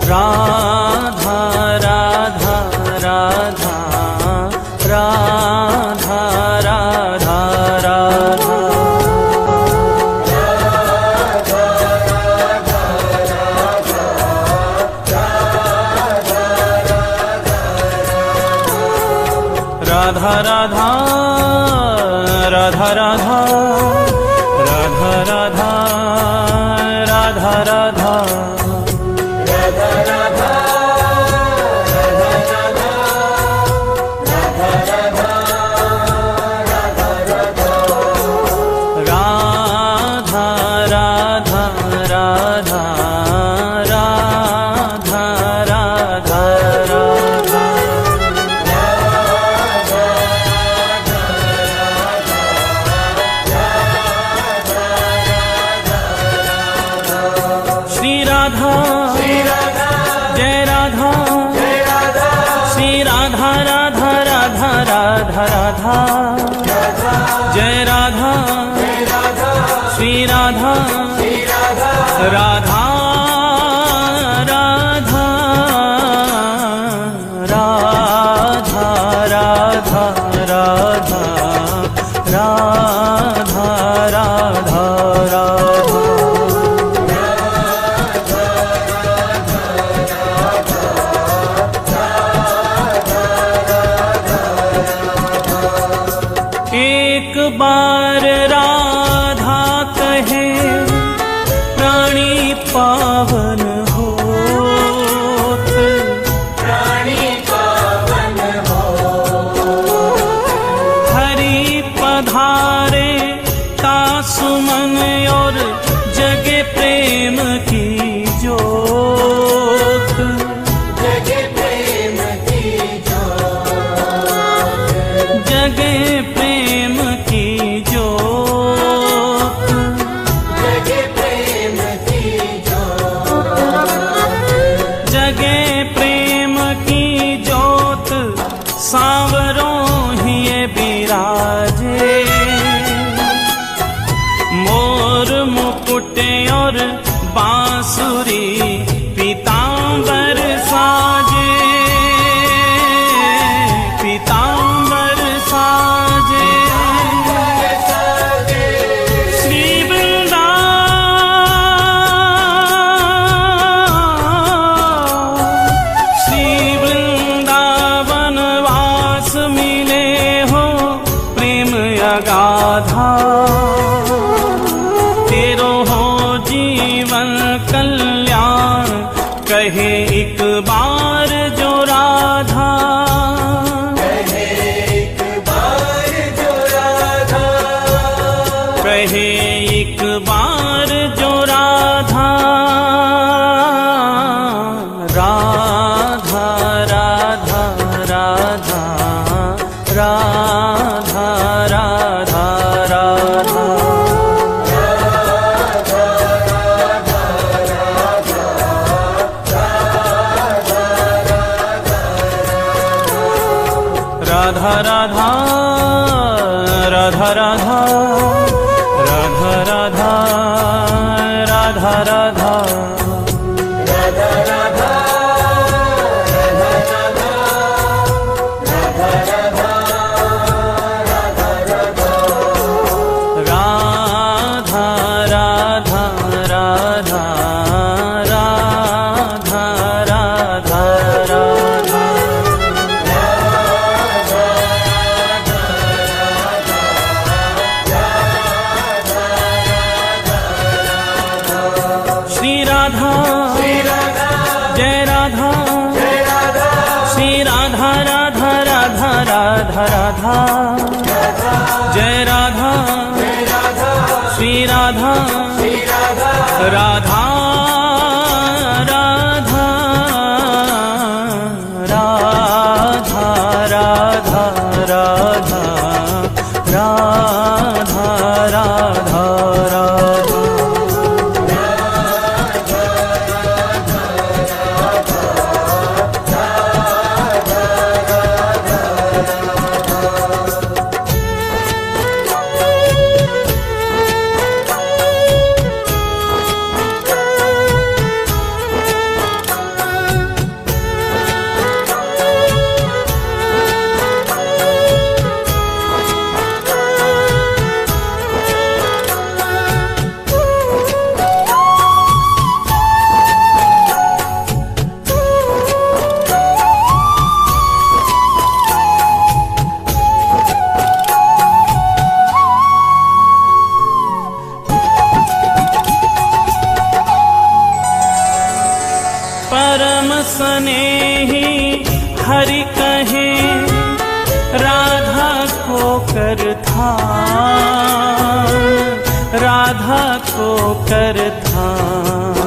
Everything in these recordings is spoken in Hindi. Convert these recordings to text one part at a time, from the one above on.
राधा राधा राधा राधा राधा राधा राधा राधा राधा राधा राधा राधा राधा राधा जय राधा श्री राधा राधा राधा राधा राधा राधा राधा राधा एक बार राधा कहे प्राणी पावन होत, प्राणी पावन होत, हरि पधारे तासुमन और जगे प्रेम की जोत, जगे प्रेम की जोत, जगे प्रेम की जोत, जगे प्रेम की जोत, जगे प्रेम की जोत सांवरों ही बिराजे, मोर मुकुट और बांसुरी पीतांबर साजे, पीतांबर साजे, श्री वृंदावन वास मिले हो प्रेम अगाधा, तेरो हो जीवन कल्याण कहे एक बार जो राधा, कहे एक बार जो राधा, कहे एक बार जो राधा, राधा राधा राधा राधा राधा राधा राधा राधा राधा राधा राधा राधा राधा राधा राधा जय राधा श्री राधा राधा राधा राधा राधा राधा राधा राधा स्नेही हरि कहे राधा को कर ध्यान, राधा को कर ध्यान।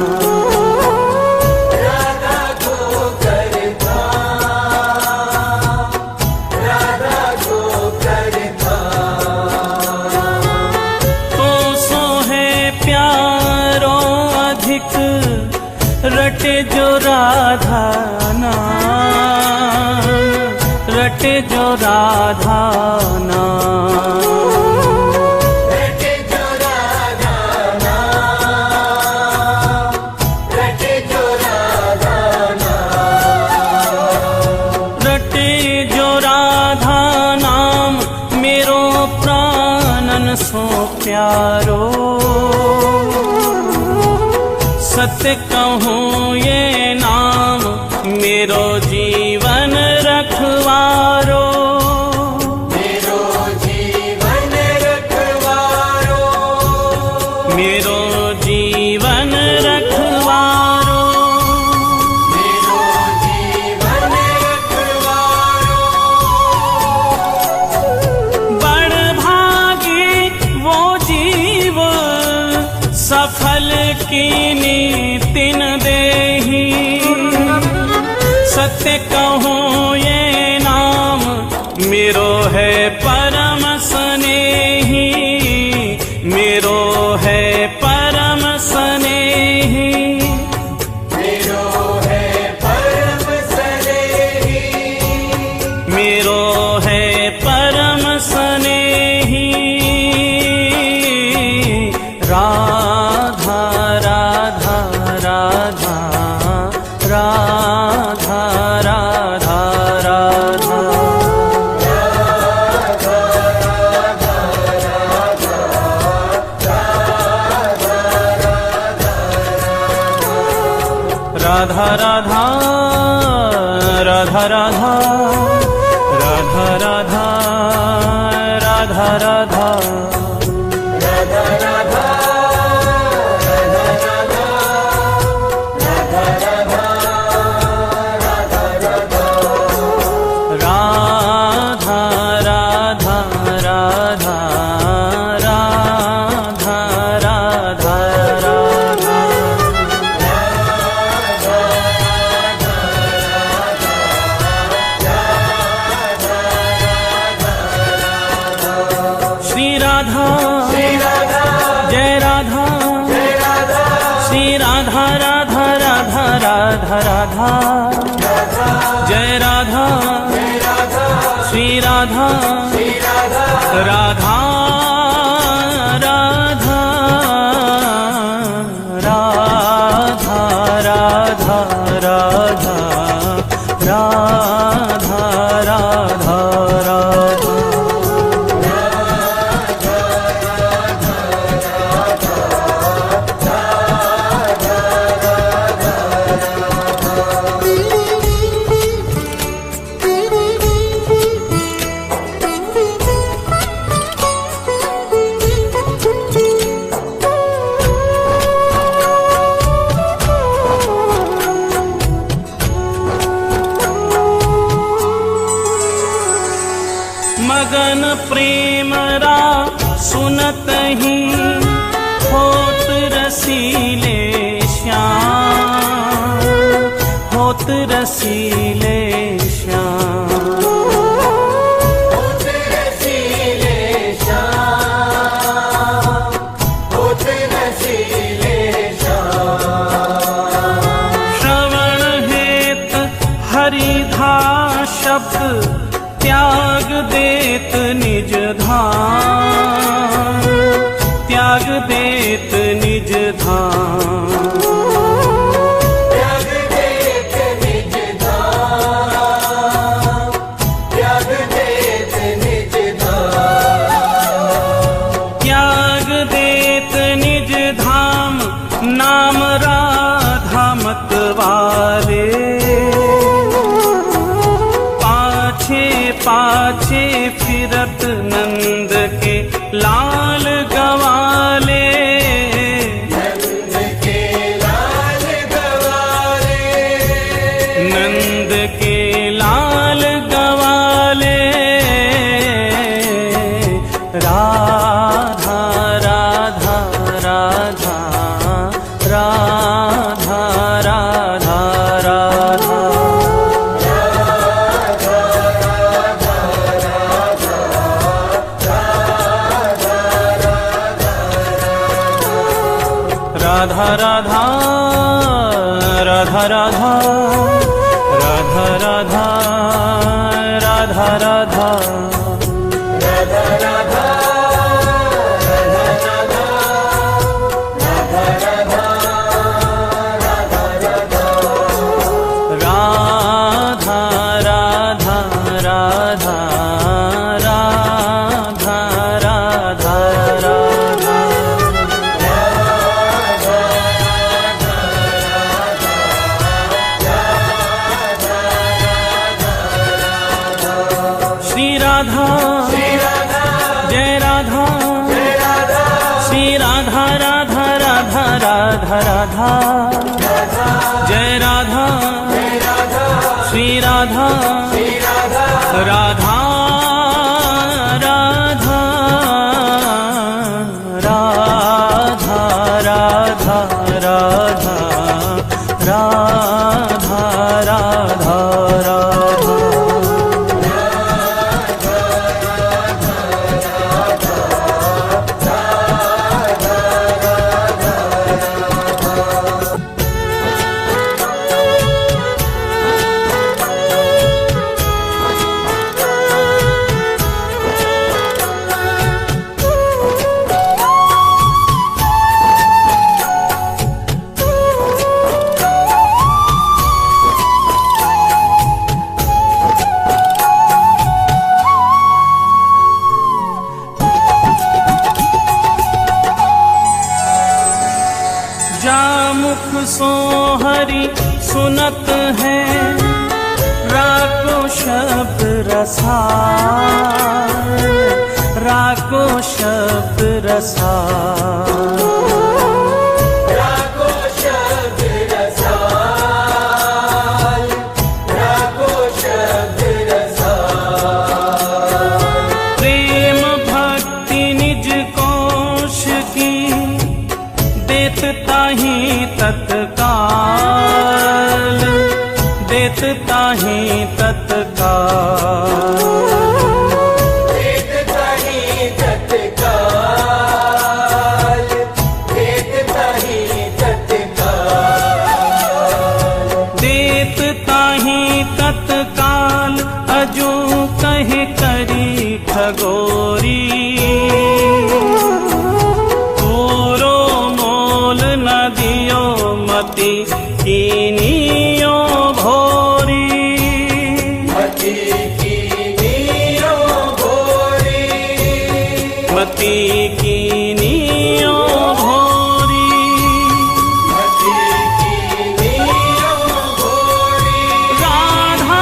रटे जो राधा नाम, रटे जो राधा नाम, रटे जो राधा नाम, रटे जो राधा नाम, रटे जो राधा नाम मेरो प्राणन सो प्यारो। सत्य कहूँ ये नाम मेरो जीवन रखवारो, मेरो जीवन रखवारो, मेरो जीवन रखवारो, मेरो जीवन रखवारो। बड़ भागी वो जीव सफल की तीन देही। सत्य कहूँ ये नाम मेरो है परम स्नेही, मेरो है परम स्नेही, मेरो है परम स्नेही, मेरो है परम स्नेही। राधा राधा राधा राधा राधा राधा राधा राधा राधा राधा राधा राधा राधा राधा राधा जय राधा श्री राधा राधा राधा राधा राधा राधा राधा राधा मगन प्रेम रा सुनत ही होत रसीले श्याम, होत रसीले श्याम, होत रसीले श्याम, होत रसीले श्याम। श्रवण हेत हरिधा शब्द त्याग देत निज धाम, त्याग देत निज धाम, त्याग देत निज धाम, त्याग देत निज धाम, त्याग देत निज धाम। नाम राधा मत वाले पाछे फिरत नंद के लाल गवाले, नंद के लाल गवाले, राधा राधा राधा राधा राधा राधा राधा राधा राधा राधा श्री राधा जय राधा श्री राधा राधा राधा राधा राधा जय राधा श्री राधा राधा राधा राधा राधा राधा राधा राधा राधा जामुख सो हरि सुनत है राको शब्द रसाल राको शब्द रसाल प्रेम भक्ति निज कोश की देत ताहि तत्काल देत ताहि तत्काल देत ताहि तत्काल अजो कहे करी ठगोरी मति कीनियो भोरी मति कीनियो भोरी मति कीनियो भोरी मति कीनियो भोरी राधा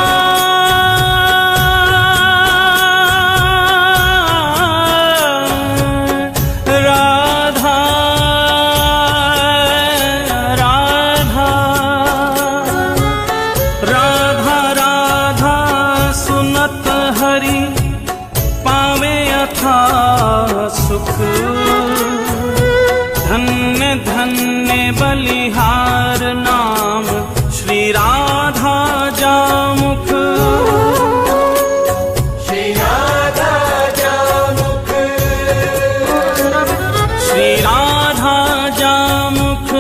राधा हरि पावे अथा सुख धन्य धन्य बलिहार नाम श्री राधा जामुख श्री राधा जामुख श्री राधा जामुख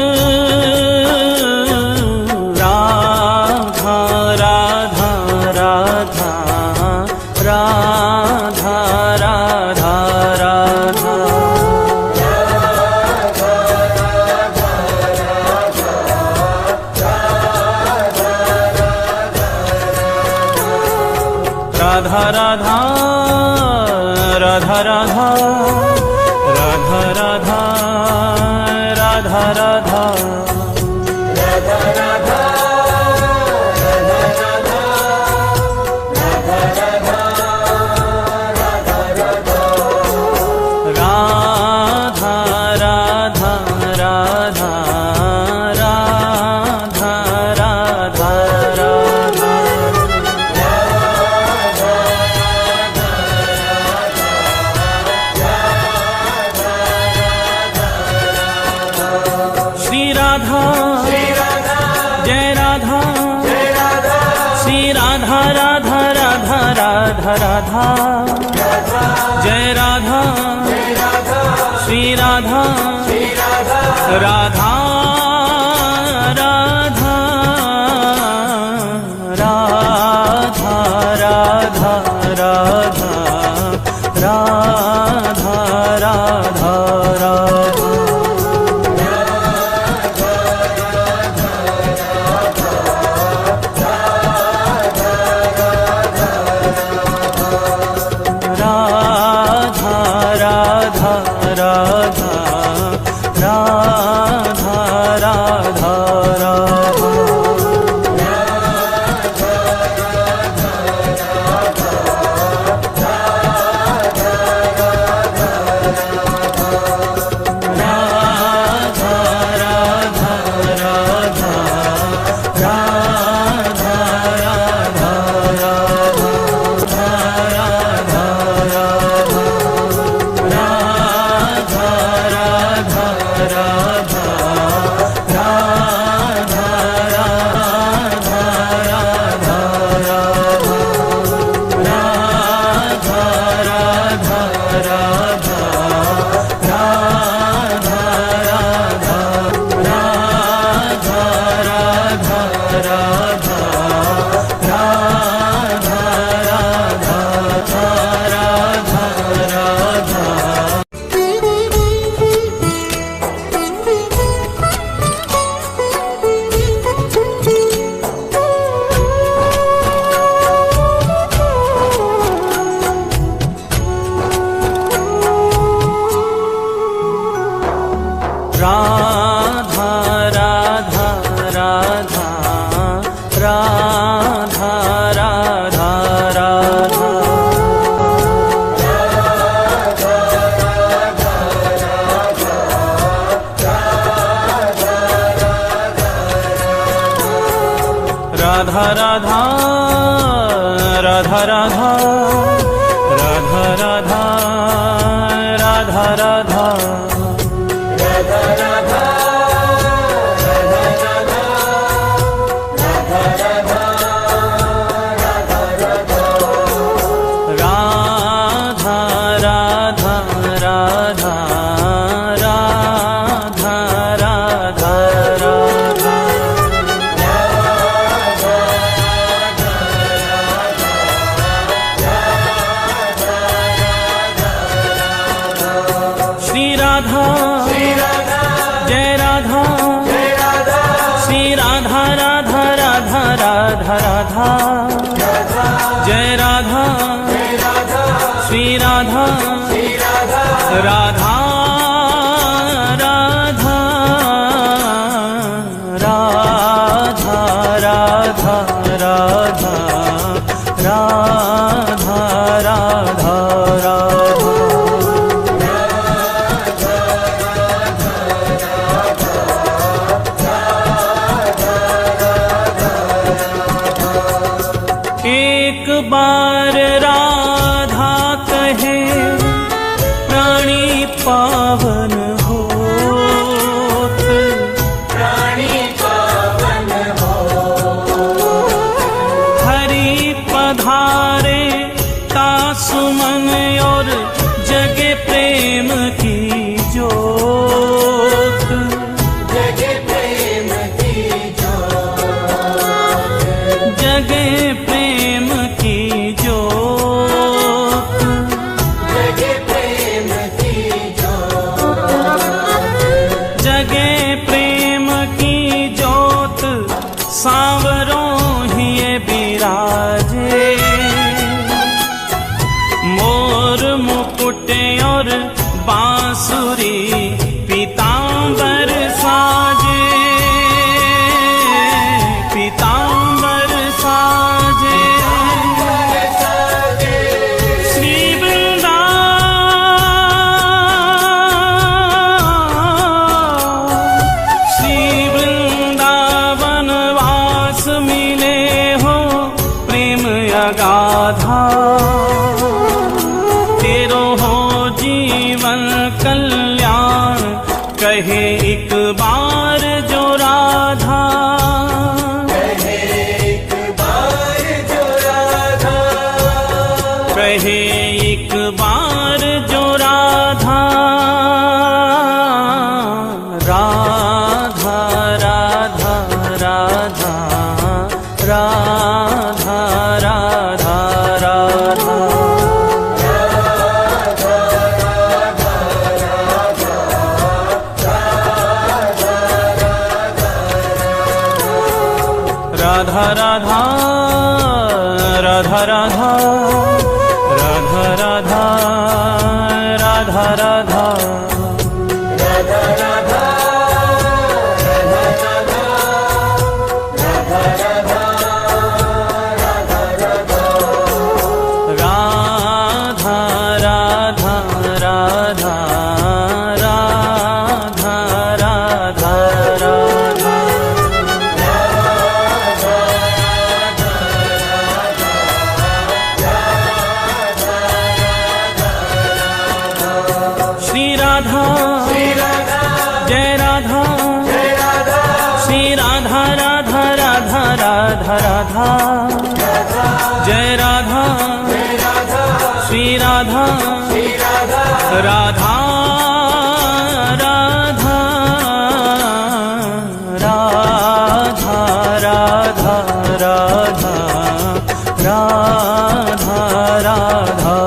राधा राधा राधा राधा राधा राधा राधा राधा राधा राधा राधा राधा राधा राधा राधा राधा जय राधा श्री राधा राधा राधा राधा राधा राधा राधा राधा राधा राधा राधा राधा राधा राधा राधा राधा राधा जय राधा श्री राधा राधा राधा राधा राधा जय राधा श्री राधा राधा राधा राधा राधा राधा राधा राधा राधा एक बार राधा कहे प्राणी पावन होत, प्राणी पावन हो हरि पधारे तासुमन और जगे प्रेम की जोत, जगे प्रेम की जोत, जगे प्रेम की जोत, जगे प्रेम की जोत, जगे प्रेम की जोत सांवरों ही ये बिराजे, मोर मुकुट और बांसुरी पीतांबर साजे, पीतांबर साजे श्री वृंदावन राधा राधा राधा राधा राधा राधा राधा राधा राधा राधा राधा राधा जय राधा श्री राधा राधा राधा राधा राधा राधा राधा राधा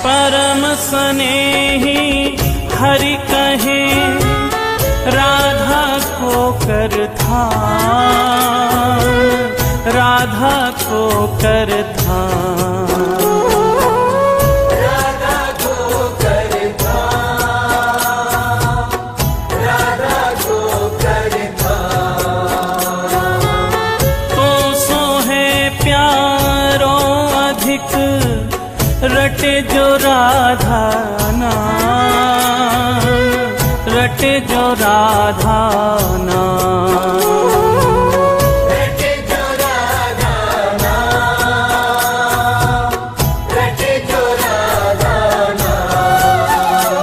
परम स्नेही हरि कहे राधा को कर ध्यान, राधा को कर ध्यान, राधा को कर ध्यान, राधा को कर ध्यान। तो सो है प्यारो अधिक रटे जो राधा नाम, रटे जो राधा नाम, रटे जो राधा नाम, रटे जो राधा नाम,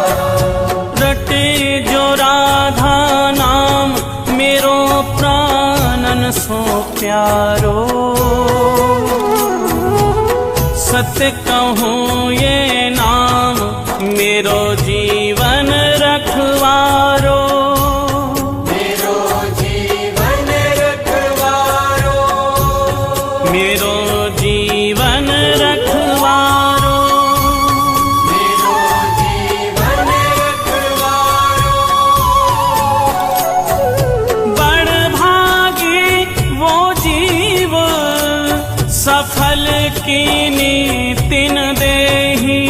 रटे जो राधा नाम मेरो प्राणन सो प्यारो। सत्य कहूँ ये नाम मेरो जीवन रखवारो, मेरो जीवन रखवारो, मेरो जीवन रखवारो, मेरो जीवन रखवारो। बड़ भागी वो जीव सफल कीनी तिन देही।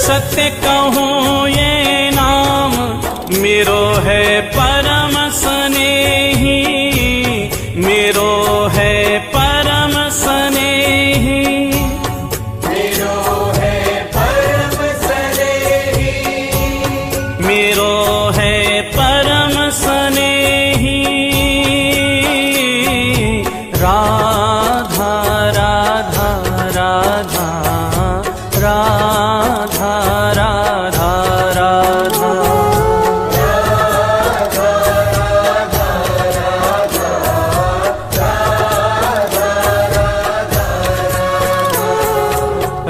सत्य कहूँ ये नाम मेरो है परम स्नेही, मेरो है परम स्नेही, मेरो है परम स्नेही, मेरो है परम स्नेही। राधा राधा राधा राधा राधा राधा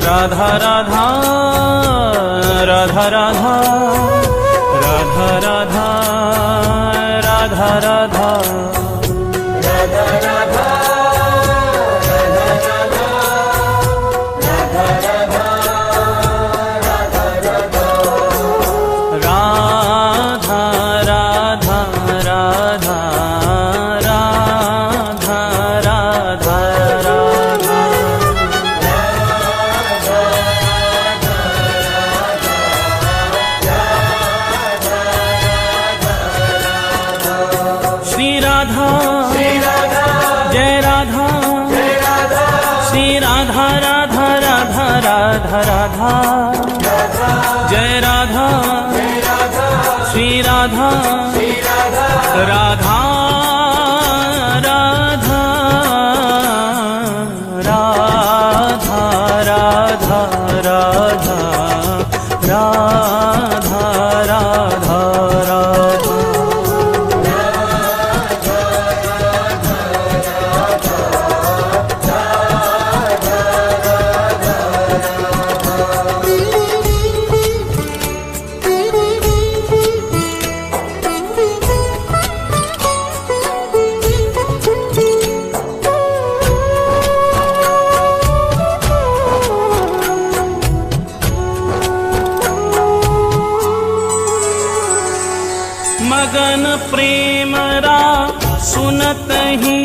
राधा राधा राधा राधा राधा राधा राधा राधा राधा राधा जय राधा श्री राधा राधा राधा राधा राधा राधा राधा राधा राधा मगन प्रेम रा सुनत ही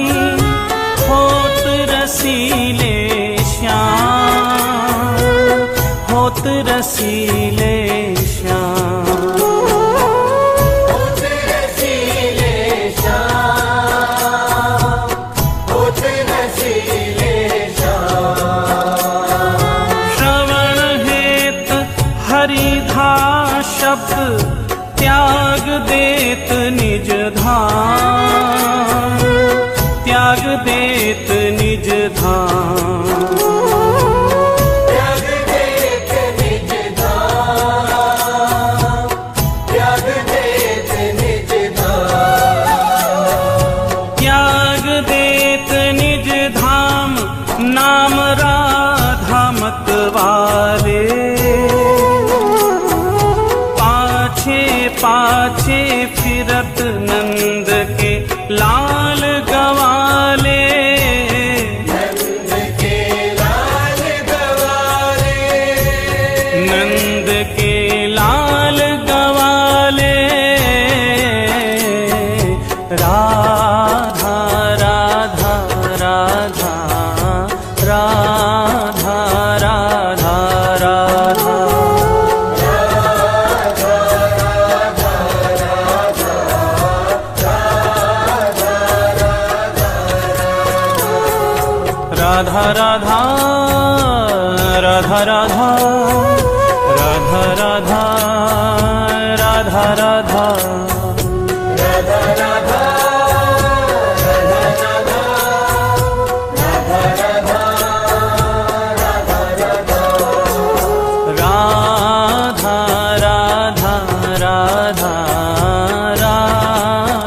होत रसीले श्याम होत रसीले श्याम श्रवण हेत हरिधा शब्द त्याग देत निज धाम त्याग देत निज धाम त्याग देत निज धाम त्याग देत निज धाम त्याग देत निज धाम नाम राधा मत वाले पाछे फिरत नंद के लाल गवाले नंद के लाल गवाले नंद के लाल गवाले राधा राधा राधा राधा राधा राधा राधा राधा राधा राधा राधा राधा राधा राधा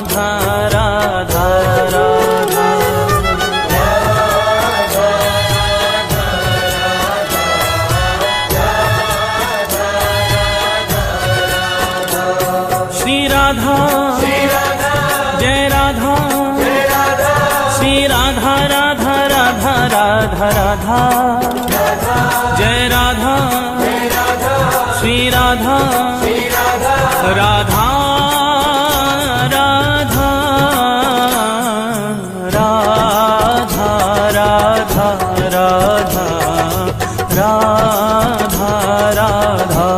राधा जय राधा श्री राधा राधा राधा राधा राधा जय राधा श्री राधा राधा राधा राधा राधा राधा राधा राधा राधा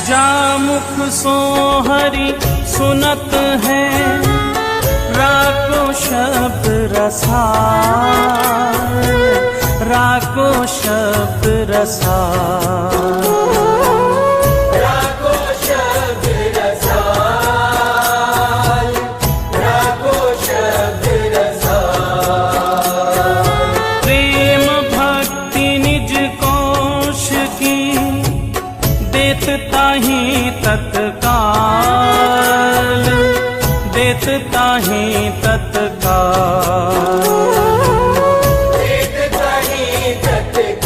जामुख सो हरि सुनत है राको शब्द रसाल राको शब्द रसाल राको शब्द रसाल राको शब्द रसाल प्रेम भक्ति निज कोश की देत ताही तत्काल देत ताही तत्काल देत ताही तत्काल